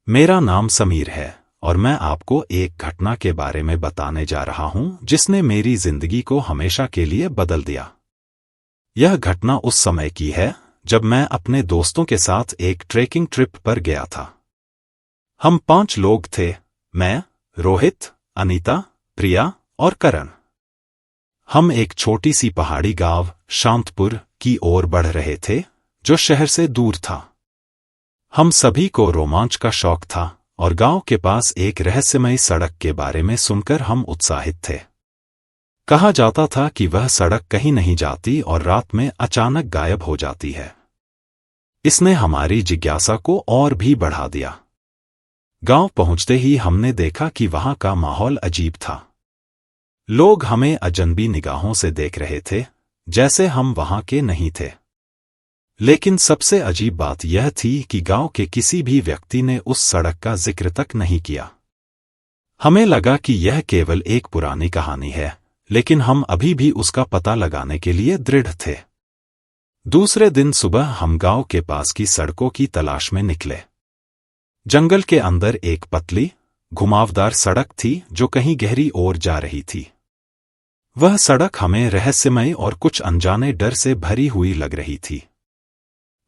मेरा नाम समीर है और मैं आपको एक घटना के बारे में बताने जा रहा हूं जिसने मेरी जिंदगी को हमेशा के लिए बदल दिया। यह घटना उस समय की है जब मैं अपने दोस्तों के साथ एक ट्रेकिंग ट्रिप पर गया था। हम 5 लोग थे, मैं, रोहित, अनीता, प्रिया और करण। हम एक छोटी सी पहाड़ी गांव शांतपुर की ओर बढ़ रहे थे जो शहर से दूर था। हम सभी को रोमांच का शौक था और गांव के पास एक रहस्यमयी सड़क के बारे में सुनकर हम उत्साहित थे। कहा जाता था कि वह सड़क कहीं नहीं जाती और रात में अचानक गायब हो जाती है। इसने हमारी जिज्ञासा को और भी बढ़ा दिया। गांव पहुंचते ही हमने देखा कि वहां का माहौल अजीब था। लोग हमें अजनबी निगाहों से देख रहे थे, जैसे हम वहां के नहीं थे। लेकिन सबसे अजीब बात यह थी कि गांव के किसी भी व्यक्ति ने उस सड़क का जिक्र तक नहीं किया। हमें लगा कि यह केवल एक पुरानी कहानी है, लेकिन हम अभी भी उसका पता लगाने के लिए दृढ़ थे। दूसरे दिन सुबह हम गांव के पास की सड़कों की तलाश में निकले। जंगल के अंदर एक पतली, घुमावदार सड़क थी जो कहीं गहरी ओर जा रही थी। वह सड़क हमें रहस्यमय और कुछ अनजाने डर से भरी हुई लग रही थी।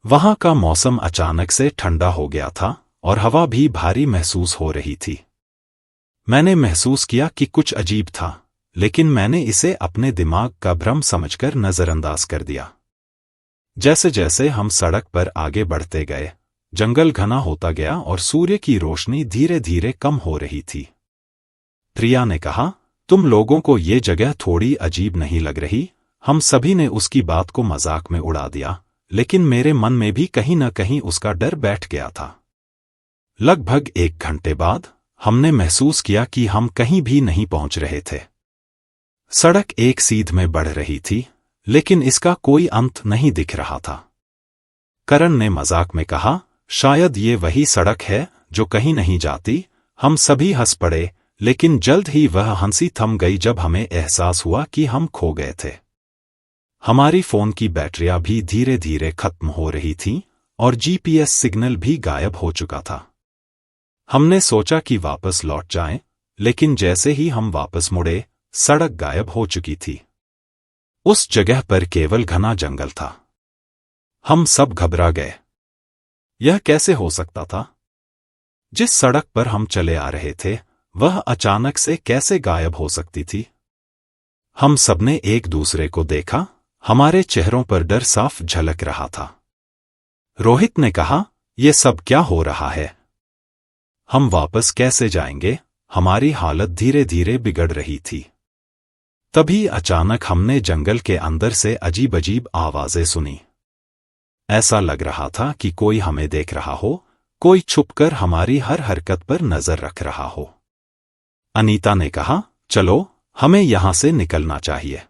वहां का मौसम अचानक से ठंडा हो गया था और हवा भी भारी महसूस हो रही थी। मैंने महसूस किया कि कुछ अजीब था, लेकिन मैंने इसे अपने दिमाग का भ्रम समझकर नजरअंदाज कर दिया। जैसे जैसे हम सड़क पर आगे बढ़ते गए, जंगल घना होता गया और सूर्य की रोशनी धीरे धीरे कम हो रही थी। प्रिया ने कहा, तुम लोगों को ये जगह थोड़ी अजीब नहीं लग रही? हम सभी ने उसकी बात को मजाक में उड़ा दिया, लेकिन मेरे मन में भी कहीं न कहीं उसका डर बैठ गया था। लगभग 1 घंटे बाद हमने महसूस किया कि हम कहीं भी नहीं पहुंच रहे थे। सड़क एक सीध में बढ़ रही थी, लेकिन इसका कोई अंत नहीं दिख रहा था। करण ने मजाक में कहा, शायद ये वही सड़क है जो कहीं नहीं जाती। हम सभी हंस पड़े, लेकिन जल्द ही वह हंसी थम गई जब हमें एहसास हुआ कि हम खो गए थे। हमारी फोन की बैटरियां भी धीरे धीरे खत्म हो रही थीं और जीपीएस सिग्नल भी गायब हो चुका था। हमने सोचा कि वापस लौट जाएं, लेकिन जैसे ही हम वापस मुड़े, सड़क गायब हो चुकी थी। उस जगह पर केवल घना जंगल था। हम सब घबरा गए। यह कैसे हो सकता था? जिस सड़क पर हम चले आ रहे थे, वह अचानक से कैसे गायब हो सकती थी? हम सबने एक दूसरे को देखा। हमारे चेहरों पर डर साफ झलक रहा था। रोहित ने कहा, यह सब क्या हो रहा है? हम वापस कैसे जाएंगे? हमारी हालत धीरे धीरे बिगड़ रही थी। तभी अचानक हमने जंगल के अंदर से अजीब अजीब आवाजें सुनी। ऐसा लग रहा था कि कोई हमें देख रहा हो, कोई छुपकर हमारी हर हरकत पर नजर रख रहा हो। अनीता ने कहा, चलो, हमें यहां से निकलना चाहिए।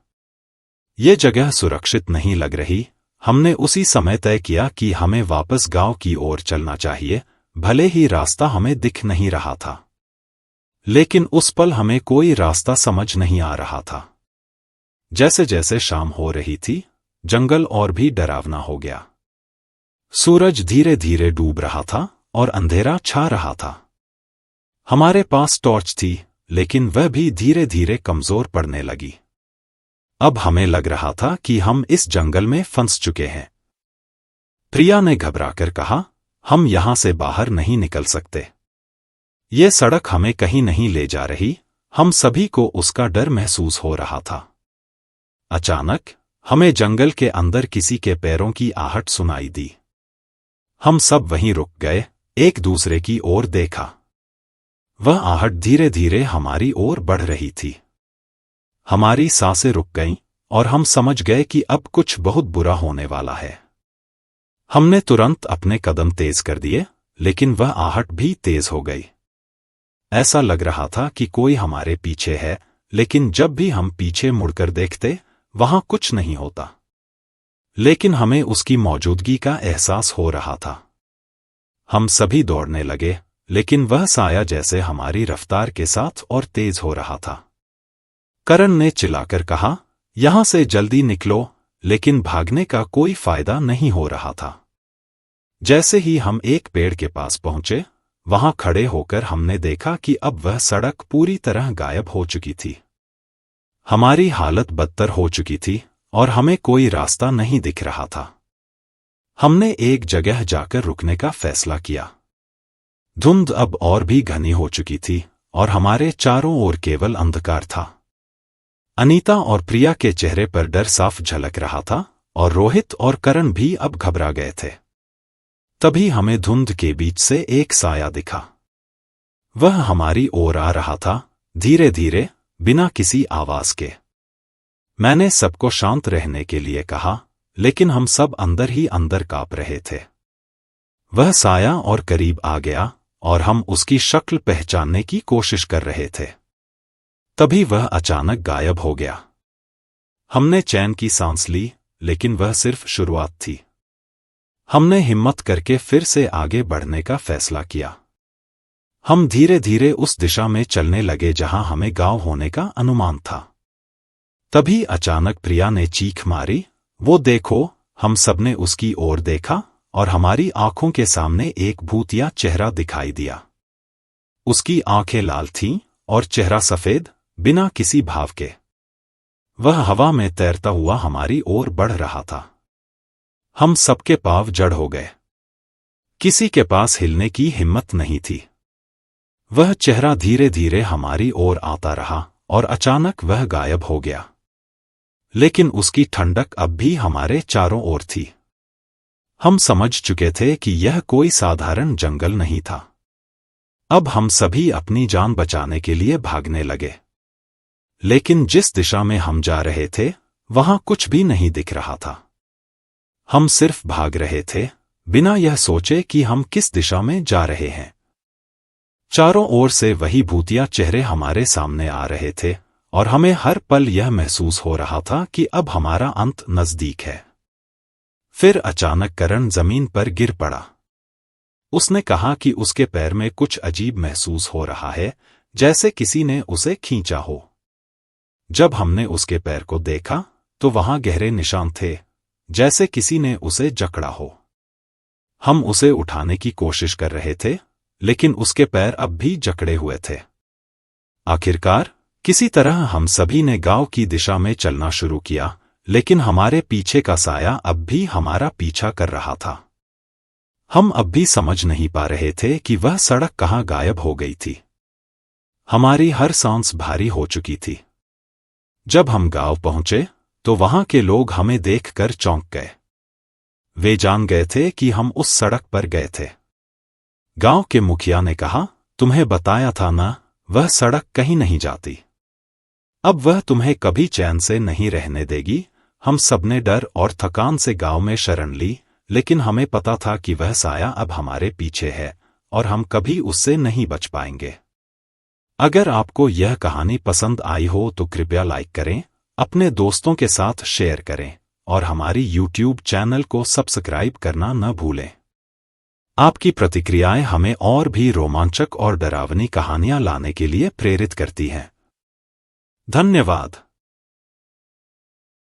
ये जगह सुरक्षित नहीं लग रही। हमने उसी समय तय किया कि हमें वापस गांव की ओर चलना चाहिए, भले ही रास्ता हमें दिख नहीं रहा था। लेकिन उस पल हमें कोई रास्ता समझ नहीं आ रहा था। जैसे जैसे शाम हो रही थी, जंगल और भी डरावना हो गया। सूरज धीरे धीरे डूब रहा था और अंधेरा छा रहा था। हमारे पास टॉर्च थी, लेकिन वह भी धीरे धीरे कमजोर पड़ने लगी। अब हमें लग रहा था कि हम इस जंगल में फंस चुके हैं। प्रिया ने घबराकर कहा, हम यहां से बाहर नहीं निकल सकते। ये सड़क हमें कहीं नहीं ले जा रही। हम सभी को उसका डर महसूस हो रहा था। अचानक हमें जंगल के अंदर किसी के पैरों की आहट सुनाई दी। हम सब वहीं रुक गए, एक दूसरे की ओर देखा। वह आहट धीरे धीरे हमारी ओर बढ़ रही थी। हमारी सांसें रुक गईं और हम समझ गए कि अब कुछ बहुत बुरा होने वाला है। हमने तुरंत अपने कदम तेज कर दिए, लेकिन वह आहट भी तेज हो गई। ऐसा लग रहा था कि कोई हमारे पीछे है, लेकिन जब भी हम पीछे मुड़कर देखते, वहां कुछ नहीं होता। लेकिन हमें उसकी मौजूदगी का एहसास हो रहा था। हम सभी दौड़ने लगे, लेकिन वह साया जैसे हमारी रफ्तार के साथ और तेज हो रहा था। करण ने चिल्लाकर कहा, यहां से जल्दी निकलो, लेकिन भागने का कोई फायदा नहीं हो रहा था। जैसे ही हम एक पेड़ के पास पहुंचे, वहां खड़े होकर हमने देखा कि अब वह सड़क पूरी तरह गायब हो चुकी थी। हमारी हालत बदतर हो चुकी थी और हमें कोई रास्ता नहीं दिख रहा था। हमने एक जगह जाकर रुकने का फैसला किया। धुंध अब और भी घनी हो चुकी थी और हमारे चारों ओर केवल अंधकार था। अनीता और प्रिया के चेहरे पर डर साफ झलक रहा था और रोहित और करण भी अब घबरा गए थे। तभी हमें धुंध के बीच से एक साया दिखा। वह हमारी ओर आ रहा था, धीरे धीरे, बिना किसी आवाज के। मैंने सबको शांत रहने के लिए कहा, लेकिन हम सब अंदर ही अंदर कांप रहे थे। वह साया और करीब आ गया और हम उसकी शक्ल पहचानने की कोशिश कर रहे थे। तभी वह अचानक गायब हो गया। हमने चैन की सांस ली, लेकिन वह सिर्फ शुरुआत थी। हमने हिम्मत करके फिर से आगे बढ़ने का फैसला किया। हम धीरे धीरे उस दिशा में चलने लगे जहां हमें गांव होने का अनुमान था। तभी अचानक प्रिया ने चीख मारी, वो देखो! हम सबने उसकी ओर देखा और हमारी आंखों के सामने एक भूतिया चेहरा दिखाई दिया। उसकी आंखें लाल थीं और चेहरा सफेद, बिना किसी भाव के। वह हवा में तैरता हुआ हमारी ओर बढ़ रहा था। हम सबके पांव जड़ हो गए। किसी के पास हिलने की हिम्मत नहीं थी। वह चेहरा धीरे धीरे हमारी ओर आता रहा और अचानक वह गायब हो गया। लेकिन उसकी ठंडक अब भी हमारे चारों ओर थी। हम समझ चुके थे कि यह कोई साधारण जंगल नहीं था। अब हम सभी अपनी जान बचाने के लिए भागने लगे। लेकिन जिस दिशा में हम जा रहे थे, वहां कुछ भी नहीं दिख रहा था। हम सिर्फ भाग रहे थे, बिना यह सोचे कि हम किस दिशा में जा रहे हैं। चारों ओर से वही भूतिया चेहरे हमारे सामने आ रहे थे और हमें हर पल यह महसूस हो रहा था कि अब हमारा अंत नजदीक है। फिर अचानक करण जमीन पर गिर पड़ा। उसने कहा कि उसके पैर में कुछ अजीब महसूस हो रहा है, जैसे किसी ने उसे खींचा हो। जब हमने उसके पैर को देखा, तो वहां गहरे निशान थे, जैसे किसी ने उसे जकड़ा हो। हम उसे उठाने की कोशिश कर रहे थे, लेकिन उसके पैर अब भी जकड़े हुए थे। आखिरकार किसी तरह हम सभी ने गांव की दिशा में चलना शुरू किया, लेकिन हमारे पीछे का साया अब भी हमारा पीछा कर रहा था। हम अब भी समझ नहीं पा रहे थे कि वह सड़क कहां गायब हो गई थी। हमारी हर सांस भारी हो चुकी थी। जब हम गांव पहुंचे, तो वहां के लोग हमें देखकर चौंक गए। वे जान गए थे कि हम उस सड़क पर गए थे। गांव के मुखिया ने कहा, तुम्हें बताया था ना, वह सड़क कहीं नहीं जाती। अब वह तुम्हें कभी चैन से नहीं रहने देगी। हम सबने डर और थकान से गांव में शरण ली, लेकिन हमें पता था कि वह साया अब हमारे पीछे है और हम कभी उससे नहीं बच पाएंगे। अगर आपको यह कहानी पसंद आई हो तो कृपया लाइक करें, अपने दोस्तों के साथ शेयर करें और हमारी YouTube चैनल को सब्सक्राइब करना न भूलें। आपकी प्रतिक्रियाएं हमें और भी रोमांचक और डरावनी कहानियां लाने के लिए प्रेरित करती हैं। धन्यवाद।